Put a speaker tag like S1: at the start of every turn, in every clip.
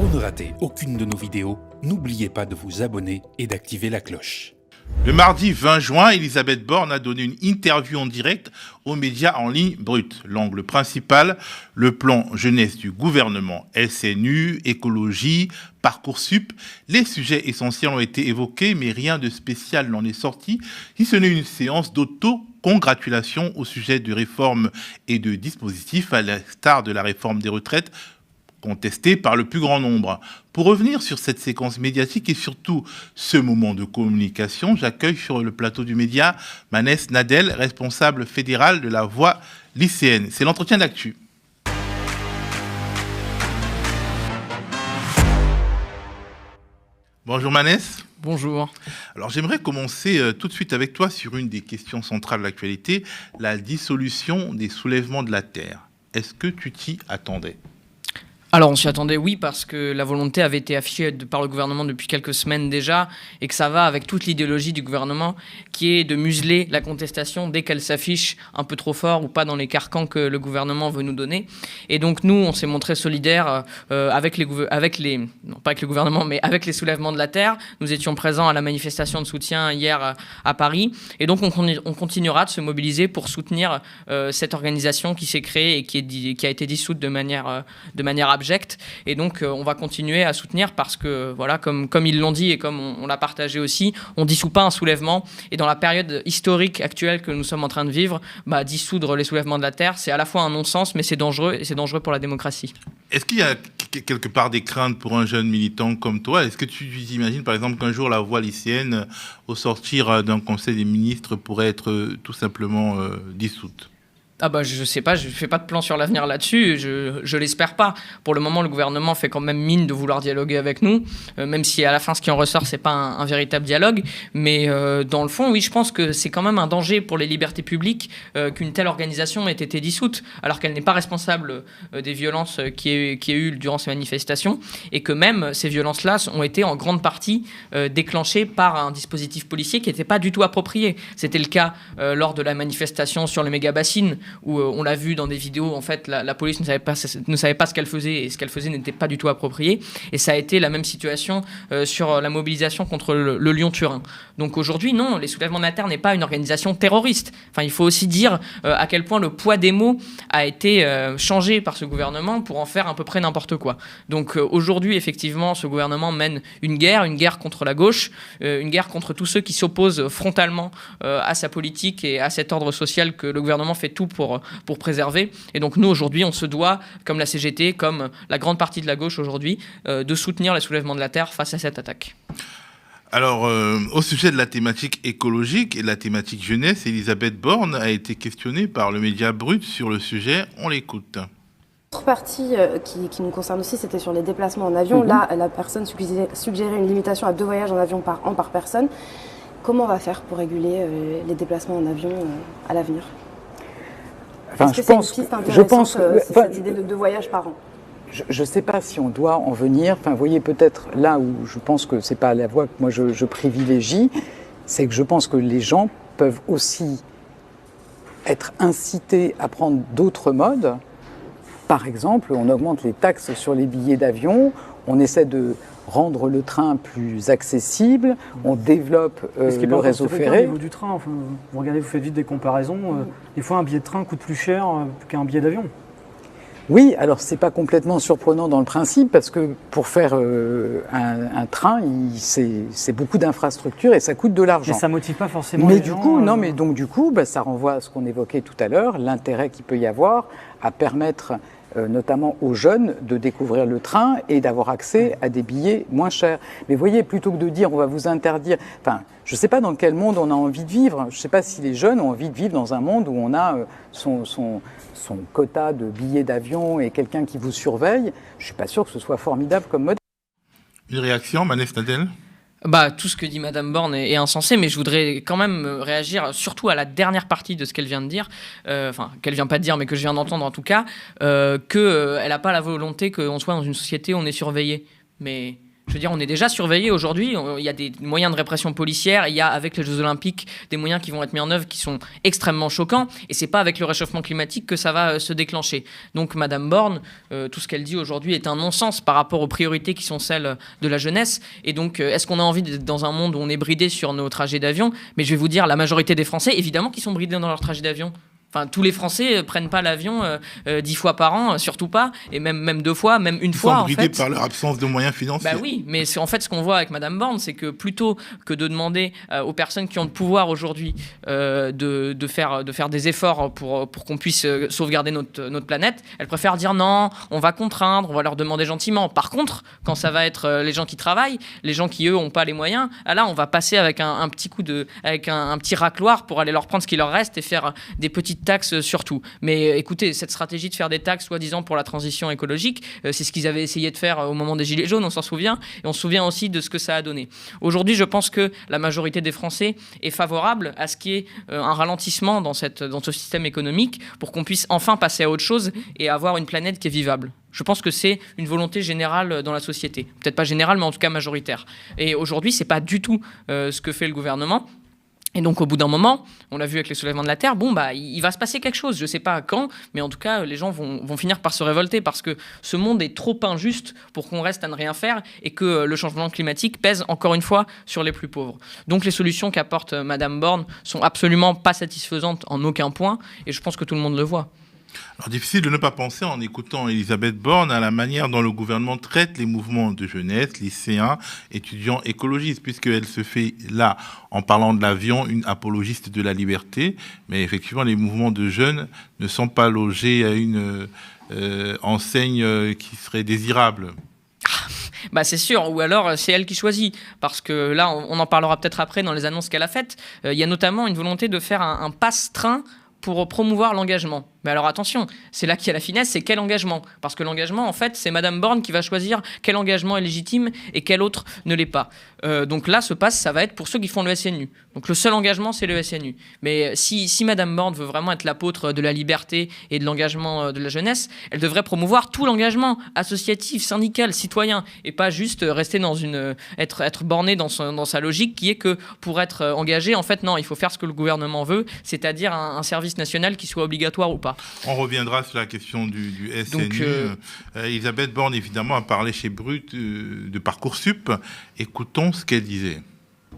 S1: Pour ne rater aucune de nos vidéos, n'oubliez pas de vous abonner et d'activer la cloche.
S2: Le mardi 20 juin, Elisabeth Borne a donné une interview en direct aux médias en ligne Brut. L'angle principal, le plan jeunesse du gouvernement, SNU, écologie, Parcoursup. Les sujets essentiels ont été évoqués, mais rien de spécial n'en est sorti, si ce n'est une séance d'auto-congratulation au sujet de réformes et de dispositifs, à l'instar de la réforme des retraites, contesté par le plus grand nombre. Pour revenir sur cette séquence médiatique et surtout ce moment de communication, j'accueille sur le plateau du média Manès Nadel, responsable fédéral de la Voix lycéenne. C'est l'entretien d'actu. Bonjour Manès.
S3: Bonjour.
S2: Alors j'aimerais commencer tout de suite avec toi sur une des questions centrales de l'actualité, la dissolution des soulèvements de la Terre. Est-ce que tu t'y attendais ?
S3: Alors on s'y attendait, oui, parce que la volonté avait été affichée par le gouvernement depuis quelques semaines déjà, et que ça va avec toute l'idéologie du gouvernement, qui est de museler la contestation dès qu'elle s'affiche un peu trop fort ou pas dans les carcans que le gouvernement veut nous donner. Et donc nous, on s'est montré solidaires avec les soulèvements de la Terre. Nous étions présents à la manifestation de soutien hier à Paris, et donc on continuera de se mobiliser pour soutenir cette organisation qui s'est créée et qui a été dissoute de manière abjecte. Et donc on va continuer à soutenir parce que voilà, comme ils l'ont dit et comme on l'a partagé aussi, on dissout pas un soulèvement, et dans la période historique actuelle que nous sommes en train de vivre, dissoudre les soulèvements de la Terre, c'est à la fois un non-sens, mais c'est dangereux, et c'est dangereux pour la démocratie.
S2: Est-ce qu'il y a quelque part des craintes pour un jeune militant comme toi ? Est-ce que tu imagines par exemple qu'un jour la Voix lycéenne, au sortir d'un conseil des ministres, pourrait être tout simplement dissoute ?
S3: Je sais pas, je fais pas de plan sur l'avenir là-dessus, je l'espère pas. Pour le moment, le gouvernement fait quand même mine de vouloir dialoguer avec nous, même si à la fin, ce qui en ressort, c'est pas un véritable dialogue. Mais dans le fond, oui, je pense que c'est quand même un danger pour les libertés publiques qu'une telle organisation ait été dissoute, alors qu'elle n'est pas responsable des violences qui y a eu durant ces manifestations, et que même ces violences-là ont été en grande partie déclenchées par un dispositif policier qui n'était pas du tout approprié. C'était le cas lors de la manifestation sur le méga-bassine, où on l'a vu dans des vidéos, en fait, la police ne savait pas ce qu'elle faisait, et ce qu'elle faisait n'était pas du tout approprié. Et ça a été la même situation sur la mobilisation contre le Lyon-Turin. Donc aujourd'hui, non, les soulèvements de la Terre n'est pas une organisation terroriste. Enfin, il faut aussi dire à quel point le poids des mots a été changé par ce gouvernement pour en faire à peu près n'importe quoi. Donc aujourd'hui, effectivement, ce gouvernement mène une guerre contre la gauche, une guerre contre tous ceux qui s'opposent frontalement à sa politique et à cet ordre social que le gouvernement fait tout pour préserver. Et donc nous, aujourd'hui, on se doit, comme la CGT, comme la grande partie de la gauche aujourd'hui, de soutenir les soulèvements de la Terre face à cette attaque.
S2: Alors, au sujet de la thématique écologique et de la thématique jeunesse, Elisabeth Borne a été questionnée par le média Brut sur le sujet. On l'écoute.
S4: L'autre partie qui nous concerne aussi, c'était sur les déplacements en avion. Là, la personne suggérait une limitation à 2 voyages en avion par an par personne. Comment on va faire pour réguler les déplacements en avion à l'avenir ? Est-ce que c'est une piste intéressante, cette idée de 2 voyages par an ?
S5: Je ne sais pas si on doit en venir. Enfin, vous voyez, peut-être là où je pense que ce n'est pas la voie que moi je privilégie, c'est que je pense que les gens peuvent aussi être incités à prendre d'autres modes. Par exemple, on augmente les taxes sur les billets d'avion, on essaie de rendre le train plus accessible, on développe le réseau ferré.
S6: Au niveau du train, enfin, vous regardez, vous faites vite des comparaisons. Des fois, un billet de train coûte plus cher qu'un billet d'avion.
S5: Oui, alors c'est pas complètement surprenant dans le principe, parce que pour faire un train, c'est beaucoup d'infrastructures et ça coûte de l'argent.
S6: Mais ça motive pas forcément
S5: mais
S6: les
S5: du
S6: gens.
S5: coup, non, mais donc du coup, ça renvoie à ce qu'on évoquait tout à l'heure, l'intérêt qu'il peut y avoir à permettre notamment aux jeunes de découvrir le train et d'avoir accès à des billets moins chers. Mais vous voyez, plutôt que de dire on va vous interdire, enfin, je ne sais pas dans quel monde on a envie de vivre, je ne sais pas si les jeunes ont envie de vivre dans un monde où on a son quota de billets d'avion et quelqu'un qui vous surveille. Je ne suis pas sûr que ce soit formidable comme modèle.
S2: Une réaction, Manès Nadel ?
S3: Tout ce que dit Madame Borne est insensé, mais je voudrais quand même réagir surtout à la dernière partie de ce qu'elle vient de dire, qu'elle vient pas de dire, mais que je viens d'entendre en tout cas, qu'elle n'a pas la volonté qu'on soit dans une société où on est surveillé. Mais Je veux dire, on est déjà surveillé aujourd'hui. Il y a des moyens de répression policière. Il y a, avec les Jeux Olympiques, des moyens qui vont être mis en œuvre qui sont extrêmement choquants. Et c'est pas avec le réchauffement climatique que ça va se déclencher. Donc, Madame Borne, tout ce qu'elle dit aujourd'hui est un non-sens par rapport aux priorités qui sont celles de la jeunesse. Et donc, est-ce qu'on a envie d'être dans un monde où on est bridé sur nos trajets d'avion? Mais je vais vous dire, la majorité des Français, évidemment, qui sont bridés dans leurs trajets d'avion. Enfin, tous les Français prennent pas l'avion 10 fois par an, surtout pas, et même 2 fois, même une fois.
S2: Ils sont bridés par leur absence de moyens financiers.
S3: Bah oui, mais c'est en fait ce qu'on voit avec Madame Borne, c'est que plutôt que de demander aux personnes qui ont le pouvoir aujourd'hui de faire des efforts pour qu'on puisse sauvegarder notre planète, elle préfère dire non, on va contraindre, on va leur demander gentiment. Par contre, quand ça va être les gens qui travaillent, les gens qui eux ont pas les moyens, là on va passer avec un petit coup avec un petit racloir pour aller leur prendre ce qui leur reste et faire des petites taxes surtout. Mais écoutez, cette stratégie de faire des taxes soi-disant pour la transition écologique, c'est ce qu'ils avaient essayé de faire au moment des Gilets jaunes, on s'en souvient, et on se souvient aussi de ce que ça a donné. Aujourd'hui, je pense que la majorité des Français est favorable à ce qu'il y ait un ralentissement dans ce système économique pour qu'on puisse enfin passer à autre chose et avoir une planète qui est vivable. Je pense que c'est une volonté générale dans la société. Peut-être pas générale, mais en tout cas majoritaire. Et aujourd'hui, c'est pas du tout ce que fait le gouvernement. Et donc, au bout d'un moment, on l'a vu avec les soulèvements de la Terre, il va se passer quelque chose. Je ne sais pas quand, mais en tout cas, les gens vont finir par se révolter parce que ce monde est trop injuste pour qu'on reste à ne rien faire et que le changement climatique pèse encore une fois sur les plus pauvres. Donc, les solutions qu'apporte Madame Borne sont absolument pas satisfaisantes en aucun point et je pense que tout le monde le voit.
S2: Alors, difficile de ne pas penser, en écoutant Elisabeth Borne, à la manière dont le gouvernement traite les mouvements de jeunesse, lycéens, étudiants écologistes, puisqu'elle se fait là, en parlant de l'avion, une apologiste de la liberté. Mais effectivement, les mouvements de jeunes ne sont pas logés à une enseigne qui serait désirable.
S3: Bah c'est sûr, ou alors c'est elle qui choisit, parce que là, on en parlera peut-être après dans les annonces qu'elle a faites. Il y a notamment une volonté de faire un passe-train pour promouvoir l'engagement. Mais alors attention, c'est là qu'il y a la finesse, c'est quel engagement? Parce que l'engagement, en fait, c'est Madame Borne qui va choisir quel engagement est légitime et quel autre ne l'est pas. Donc là, ce pass, ça va être pour ceux qui font le SNU. Donc le seul engagement, c'est le SNU. Mais si Madame Borne veut vraiment être l'apôtre de la liberté et de l'engagement de la jeunesse, elle devrait promouvoir tout l'engagement associatif, syndical, citoyen, et pas juste rester être bornée dans sa logique qui est que pour être engagé, en fait, non, il faut faire ce que le gouvernement veut, c'est-à-dire un service national qui soit obligatoire ou pas.
S2: On reviendra sur la question du SNU. Donc, Elisabeth Borne, évidemment, a parlé chez Brut de Parcoursup. Écoutons ce qu'elle disait.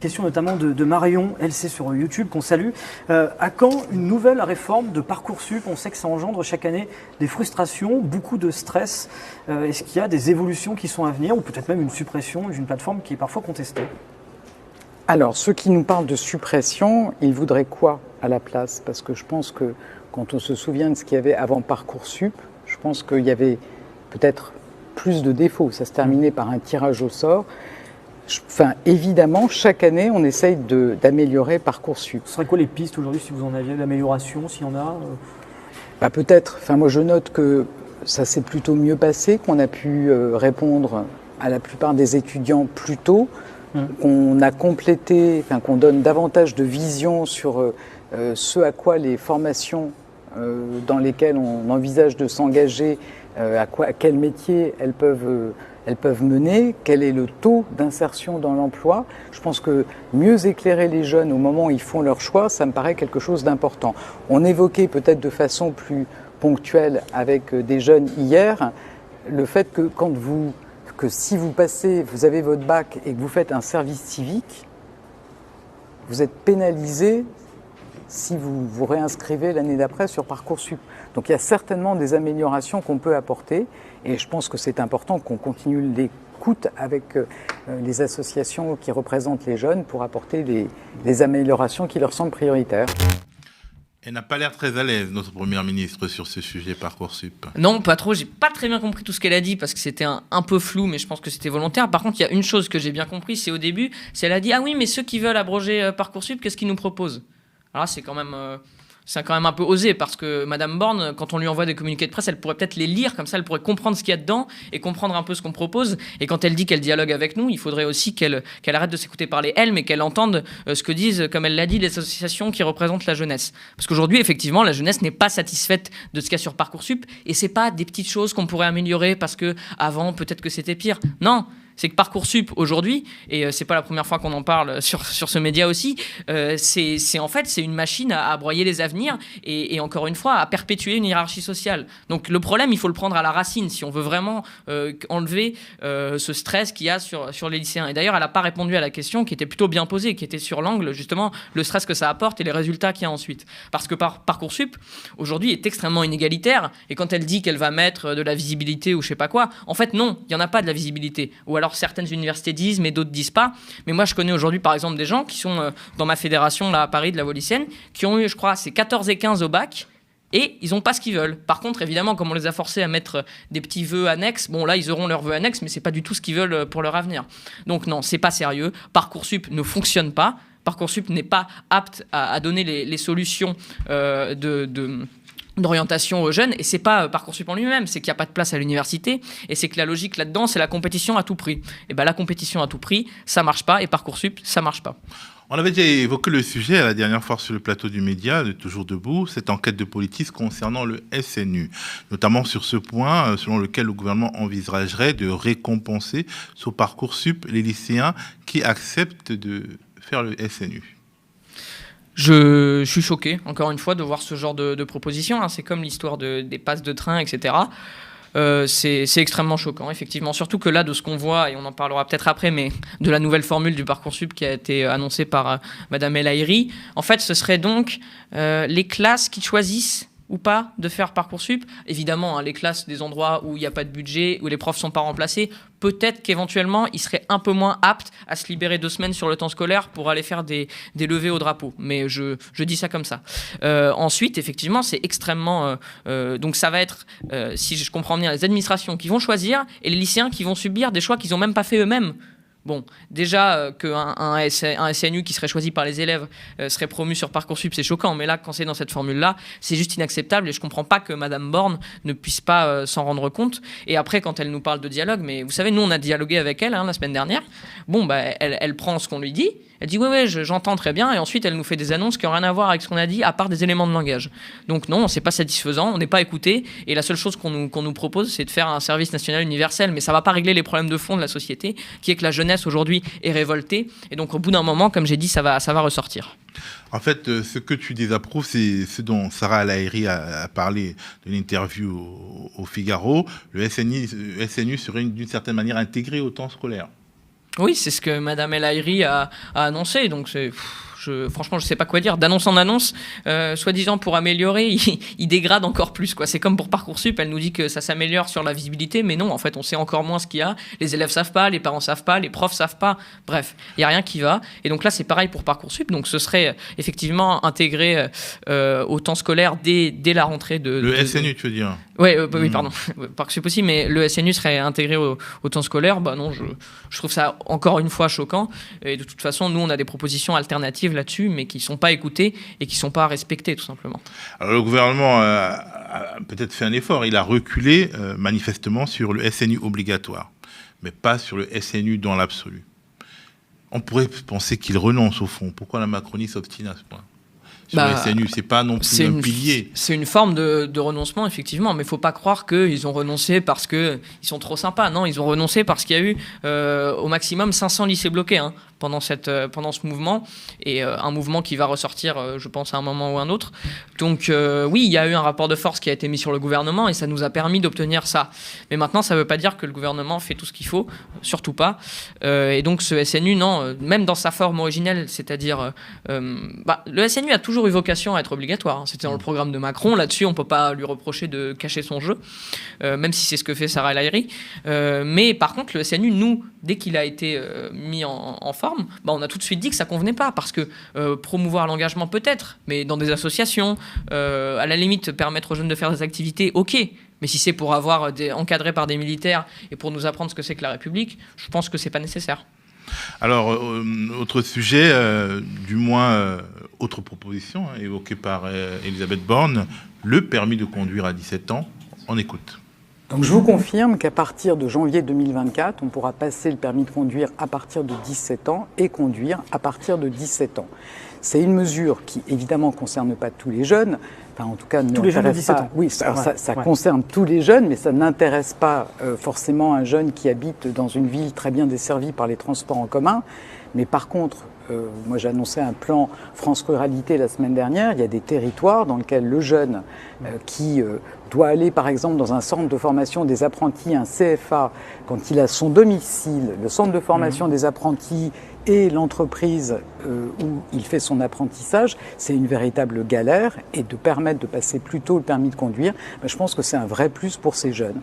S6: Question notamment de Marion, LC sur YouTube, qu'on salue. À quand une nouvelle réforme de Parcoursup? On sait que ça engendre chaque année des frustrations, beaucoup de stress. Est-ce qu'il y a des évolutions qui sont à venir, ou peut-être même une suppression d'une plateforme qui est parfois contestée?
S5: Alors, ceux qui nous parlent de suppression, ils voudraient quoi à la place? Parce que je pense que quand on se souvient de ce qu'il y avait avant Parcoursup, je pense qu'il y avait peut-être plus de défauts. Ça se terminait par un tirage au sort. Enfin, évidemment, chaque année, on essaye d'améliorer Parcoursup.
S6: Ce serait quoi les pistes aujourd'hui, si vous en aviez, d'amélioration, s'il y en a
S5: peut-être. Enfin, moi, je note que ça s'est plutôt mieux passé, qu'on a pu répondre à la plupart des étudiants plus tôt, qu'on a complété, qu'on donne davantage de vision sur ce à quoi les formations dans lesquelles on envisage de s'engager, à quel métier elles peuvent mener, quel est le taux d'insertion dans l'emploi. Je pense que mieux éclairer les jeunes au moment où ils font leur choix, ça me paraît quelque chose d'important. On évoquait peut-être de façon plus ponctuelle avec des jeunes hier, le fait que si vous avez votre bac et que vous faites un service civique, vous êtes pénalisé si vous vous réinscrivez l'année d'après sur Parcoursup. Donc il y a certainement des améliorations qu'on peut apporter et je pense que c'est important qu'on continue l'écoute avec les associations qui représentent les jeunes pour apporter des améliorations qui leur semblent prioritaires.
S2: Elle n'a pas l'air très à l'aise, notre première ministre, sur ce sujet Parcoursup.
S3: Non, pas trop. J'ai pas très bien compris tout ce qu'elle a dit parce que c'était un peu flou, mais je pense que c'était volontaire. Par contre, il y a une chose que j'ai bien compris, c'est au début, c'est elle a dit « Ah oui, mais ceux qui veulent abroger Parcoursup, qu'est-ce qu'ils nous proposent ?» Alors là, c'est quand même un peu osé parce que Madame Borne, quand on lui envoie des communiqués de presse, elle pourrait peut-être les lire, comme ça elle pourrait comprendre ce qu'il y a dedans et comprendre un peu ce qu'on propose. Et quand elle dit qu'elle dialogue avec nous, il faudrait aussi qu'elle arrête de s'écouter parler elle, mais qu'elle entende ce que disent, comme elle l'a dit, les associations qui représentent la jeunesse. Parce qu'aujourd'hui, effectivement, la jeunesse n'est pas satisfaite de ce qu'il y a sur Parcoursup et c'est pas des petites choses qu'on pourrait améliorer parce que avant peut-être que c'était pire. Non. c'est que Parcoursup aujourd'hui, et c'est pas la première fois qu'on en parle sur ce média aussi, c'est en fait c'est une machine à broyer les avenirs et encore une fois à perpétuer une hiérarchie sociale. Donc le problème, il faut le prendre à la racine si on veut vraiment enlever ce stress qu'il y a sur les lycéens. Et d'ailleurs, elle n'a pas répondu à la question qui était plutôt bien posée, qui était sur l'angle justement le stress que ça apporte et les résultats qu'il y a ensuite. Parce que Parcoursup aujourd'hui est extrêmement inégalitaire et quand elle dit qu'elle va mettre de la visibilité ou je sais pas quoi, en fait non, il y en a pas de la visibilité. Ou alors certaines universités disent, mais d'autres disent pas. Mais moi, je connais aujourd'hui, par exemple, des gens qui sont dans ma fédération là à Paris de la voie lycéenne, qui ont eu, je crois, c'est 14 et 15 au bac. Et ils n'ont pas ce qu'ils veulent. Par contre, évidemment, comme on les a forcés à mettre des petits vœux annexes, bon là, ils auront leurs vœux annexes, mais c'est pas du tout ce qu'ils veulent pour leur avenir. Donc non, c'est pas sérieux. Parcoursup ne fonctionne pas. Parcoursup n'est pas apte à donner les solutions d'orientation aux jeunes, et c'est pas Parcoursup en lui-même, c'est qu'il n'y a pas de place à l'université, et c'est que la logique là-dedans, c'est la compétition à tout prix. Et ben la compétition à tout prix, ça marche pas, et Parcoursup, ça marche pas.
S2: On avait déjà évoqué le sujet la dernière fois sur le plateau du média, de Toujours Debout, cette enquête de Politis concernant le SNU, notamment sur ce point selon lequel le gouvernement envisagerait de récompenser sur Parcoursup les lycéens qui acceptent de faire le SNU.
S3: Je suis choqué, encore une fois, de voir ce genre de proposition. C'est comme l'histoire des passes de train, etc. C'est extrêmement choquant, effectivement. Surtout que là, de ce qu'on voit, et on en parlera peut-être après, mais de la nouvelle formule du Parcoursup qui a été annoncée par Madame El Haïry, en fait, ce serait donc les classes qui choisissent ou pas de faire Parcoursup. Évidemment, les classes des endroits où il n'y a pas de budget, où les profs ne sont pas remplacés, peut-être qu'éventuellement, ils seraient un peu moins aptes à se libérer 2 semaines sur le temps scolaire pour aller faire des levées au drapeau. Mais je dis ça comme ça. Ensuite, effectivement, c'est extrêmement... donc ça va être, si je comprends bien, les administrations qui vont choisir et les lycéens qui vont subir des choix qu'ils n'ont même pas fait eux-mêmes. Bon, déjà qu'un SNU qui serait choisi par les élèves serait promu sur Parcoursup, c'est choquant. Mais là, quand c'est dans cette formule-là, c'est juste inacceptable. Et je ne comprends pas que Madame Borne ne puisse pas s'en rendre compte. Et après, quand elle nous parle de dialogue, mais vous savez, nous, on a dialogué avec elle la semaine dernière. Bon, elle prend ce qu'on lui dit. Elle dit oui, j'entends très bien. Et ensuite, elle nous fait des annonces qui n'ont rien à voir avec ce qu'on a dit, à part des éléments de langage. Donc non, c'est pas satisfaisant. On n'est pas écouté. Et la seule chose qu'on nous propose, c'est de faire un service national universel. Mais ça ne va pas régler les problèmes de fond de la société, qui est que la jeunesse aujourd'hui est révoltée. Et donc, au bout d'un moment, comme j'ai dit, ça va ressortir.
S2: En fait, ce que tu désapprouves, c'est ce dont Sarah El Haïry a parlé de l'interview au Figaro. Le SNU serait d'une certaine manière intégré au temps scolaire.
S3: Oui, c'est ce que Madame El Haïry a annoncé. Donc, franchement, je ne sais pas quoi dire. D'annonce en annonce, soi-disant pour améliorer, il dégrade encore plus, quoi. C'est comme pour Parcoursup, elle nous dit que ça s'améliore sur la visibilité, mais non, en fait, on sait encore moins ce qu'il y a. Les élèves ne savent pas, les parents ne savent pas, les profs ne savent pas. Bref, il n'y a rien qui va. Et donc là, c'est pareil pour Parcoursup. Donc ce serait effectivement intégré au temps scolaire dès la rentrée de...
S2: Le SNU, tu veux dire?
S3: Oui, pardon. Parcoursup aussi, mais le SNU serait intégré au temps scolaire. Non, je trouve ça encore une fois choquant. Et de toute façon, nous, on a des propositions alternatives là-dessus, mais qui ne sont pas écoutées et qui ne sont pas respectées, tout simplement.
S2: Alors, le gouvernement a peut-être fait un effort. Il a reculé manifestement sur le SNU obligatoire, mais pas sur le SNU dans l'absolu. On pourrait penser qu'il renonce au fond. Pourquoi la Macronie s'obstine à ce point? Sur le SNU, c'est pas non plus un pilier.
S3: C'est une forme de renoncement, effectivement, mais il ne faut pas croire qu'ils ont renoncé parce qu'ils sont trop sympas. Non, ils ont renoncé parce qu'il y a eu au maximum 500 lycées bloqués pendant ce mouvement, et un mouvement qui va ressortir, je pense, à un moment ou un autre. Donc oui, il y a eu un rapport de force qui a été mis sur le gouvernement, et ça nous a permis d'obtenir ça. Mais maintenant, ça ne veut pas dire que le gouvernement fait tout ce qu'il faut, surtout pas. Et donc ce SNU, non, même dans sa forme originelle, c'est-à-dire... le SNU a toujours eu vocation à être obligatoire. C'était dans le programme de Macron. Là-dessus, on ne peut pas lui reprocher de cacher son jeu, même si c'est ce que fait Sarah El Haïry. Mais par contre, le SNU, nous, dès qu'il a été mis en forme, on a tout de suite dit que ça ne convenait pas, parce que promouvoir l'engagement peut-être, mais dans des associations, à la limite permettre aux jeunes de faire des activités, ok. Mais si c'est pour avoir encadré par des militaires et pour nous apprendre ce que c'est que la République, je pense que ce n'est pas nécessaire.
S2: Alors, autre sujet, du moins autre proposition évoquée par Elisabeth Borne, le permis de conduire à 17 ans. On écoute.
S5: Donc je vous confirme qu'à partir de janvier 2024, on pourra passer le permis de conduire à partir de 17 ans et conduire à partir de 17 ans. C'est une mesure qui, évidemment, ne concerne pas tous les jeunes, enfin en tout cas
S6: tous les jeunes de
S5: n'intéresse
S6: 17
S5: pas.
S6: ans.
S5: Oui, ça
S6: Ouais.
S5: concerne tous les jeunes, mais ça n'intéresse pas forcément un jeune qui habite dans une ville très bien desservie par les transports en commun. Mais par contre, moi j'ai annoncé un plan France Ruralité la semaine dernière. Il y a des territoires dans lesquels le jeune qui doit aller par exemple dans un centre de formation des apprentis, un CFA, quand il a son domicile, le centre de formation des apprentis et l'entreprise où il fait son apprentissage, c'est une véritable galère. Et de permettre de passer plus tôt le permis de conduire, je pense que c'est un vrai plus pour ces jeunes.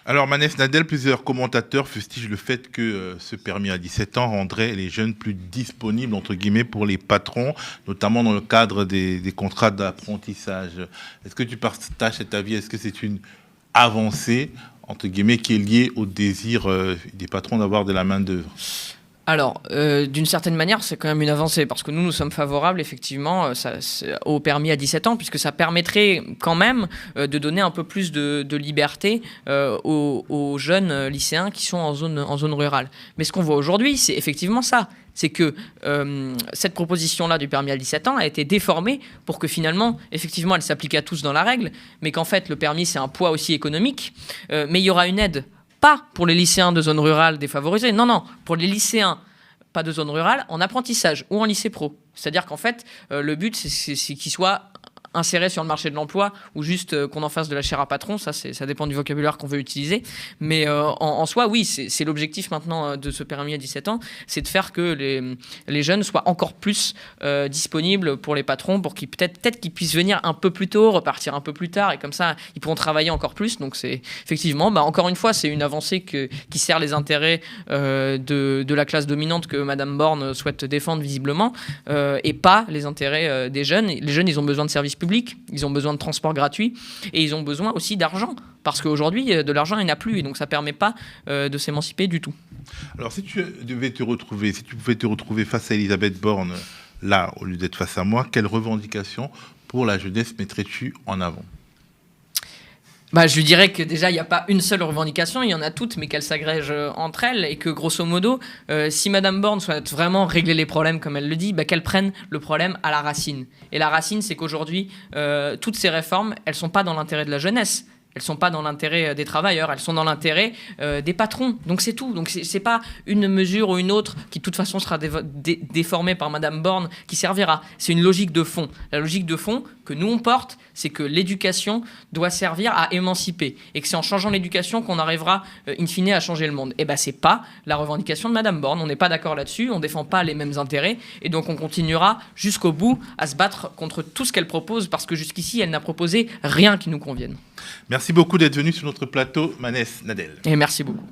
S2: Alors Manès Nadel, plusieurs commentateurs fustigent le fait que ce permis à 17 ans rendrait les jeunes plus disponibles, entre guillemets, pour les patrons, notamment dans le cadre des contrats d'apprentissage. Est-ce que tu partages cet avis? Est-ce que c'est une avancée, entre guillemets, qui est liée au désir des patrons d'avoir de la main-d'œuvre?
S3: Alors, d'une certaine manière, c'est quand même une avancée, parce que nous sommes favorables, effectivement, au permis à 17 ans, puisque ça permettrait quand même de donner un peu plus de liberté aux jeunes lycéens qui sont en zone rurale. Mais ce qu'on voit aujourd'hui, c'est effectivement ça. C'est que cette proposition-là du permis à 17 ans a été déformée pour que finalement, effectivement, elle s'applique à tous dans la règle, mais qu'en fait, le permis, c'est un poids aussi économique, mais il y aura une aide. Pas pour les lycéens de zone rurale défavorisées, non, pour les lycéens pas de zone rurale en apprentissage ou en lycée pro. C'est-à-dire qu'en fait, le but, c'est qu'ils soient insérés sur le marché de l'emploi ou juste qu'on en fasse de la chair à patron, ça dépend du vocabulaire qu'on veut utiliser. Mais en soi, oui, c'est l'objectif maintenant de ce permis à 17 ans, c'est de faire que les jeunes soient encore plus disponibles pour les patrons, pour qu'ils peut-être qu'ils puissent venir un peu plus tôt, repartir un peu plus tard, et comme ça, ils pourront travailler encore plus. Donc c'est effectivement, encore une fois, c'est une avancée qui sert les intérêts de la classe dominante que Madame Borne souhaite défendre visiblement, et pas les intérêts des jeunes. Les jeunes, ils ont besoin de services publics, ils ont besoin de transport gratuit et ils ont besoin aussi d'argent parce qu'aujourd'hui de l'argent il n'y en a plus et donc ça ne permet pas de s'émanciper du tout.
S2: Alors si tu pouvais te retrouver face à Elisabeth Borne là au lieu d'être face à moi, quelles revendications pour la jeunesse mettrais-tu en avant?
S3: Je lui dirais que déjà, il n'y a pas une seule revendication, il y en a toutes, mais qu'elles s'agrègent entre elles, et que grosso modo, si Madame Borne souhaite vraiment régler les problèmes, comme elle le dit, qu'elle prenne le problème à la racine. Et la racine, c'est qu'aujourd'hui, toutes ces réformes, elles ne sont pas dans l'intérêt de la jeunesse. Elles ne sont pas dans l'intérêt des travailleurs, elles sont dans l'intérêt des patrons. Donc c'est tout. Donc c'est pas une mesure ou une autre qui de toute façon sera déformée par Madame Borne qui servira. C'est une logique de fond. La logique de fond que nous on porte, c'est que l'éducation doit servir à émanciper et que c'est en changeant l'éducation qu'on arrivera in fine à changer le monde. Et c'est pas la revendication de Madame Borne. On n'est pas d'accord là-dessus. On défend pas les mêmes intérêts et donc on continuera jusqu'au bout à se battre contre tout ce qu'elle propose parce que jusqu'ici elle n'a proposé rien qui nous convienne.
S2: Merci beaucoup d'être venu sur notre plateau, Manès Nadel.
S3: Et merci beaucoup.